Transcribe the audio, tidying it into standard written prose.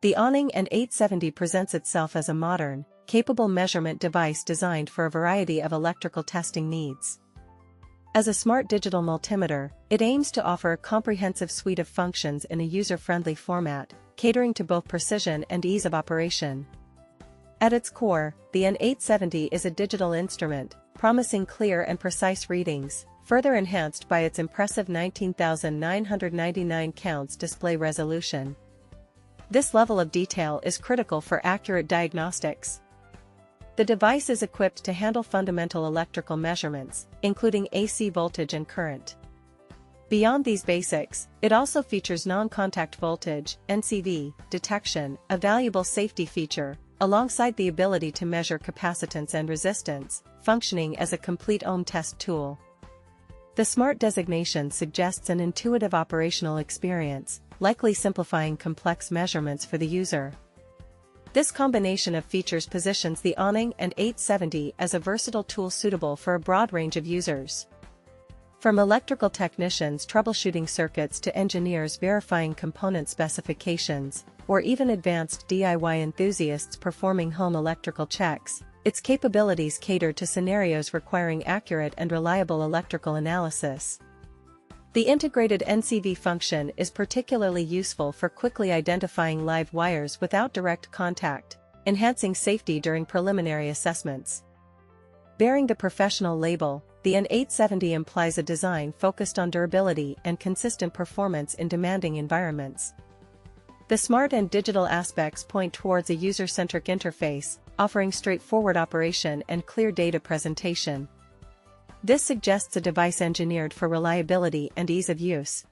The Aneng An870 presents itself as a modern, capable measurement device designed for a variety of electrical testing needs. As a smart digital multimeter, it aims to offer a comprehensive suite of functions in a user-friendly format, catering to both precision and ease of operation. At its core, the An870 is a digital instrument, promising clear and precise readings, further enhanced by its impressive 19,999 counts display resolution. This level of detail is critical for accurate diagnostics. The device is equipped to handle fundamental electrical measurements, including AC voltage and current. Beyond these basics, it also features non-contact voltage (NCV) detection, a valuable safety feature, alongside the ability to measure capacitance and resistance, functioning as a complete ohm test tool. The Smart designation suggests an intuitive operational experience, likely simplifying complex measurements for the user. This combination of features positions the Aneng An870 as a versatile tool suitable for a broad range of users. From electrical technicians troubleshooting circuits to engineers verifying component specifications, or even advanced DIY enthusiasts performing home electrical checks, its capabilities cater to scenarios requiring accurate and reliable electrical analysis. The integrated NCV function is particularly useful for quickly identifying live wires without direct contact, enhancing safety during preliminary assessments. Bearing the Professional label, the An870 implies a design focused on durability and consistent performance in demanding environments. The smart and digital aspects point towards a user-centric interface, offering straightforward operation and clear data presentation. This suggests a device engineered for reliability and ease of use,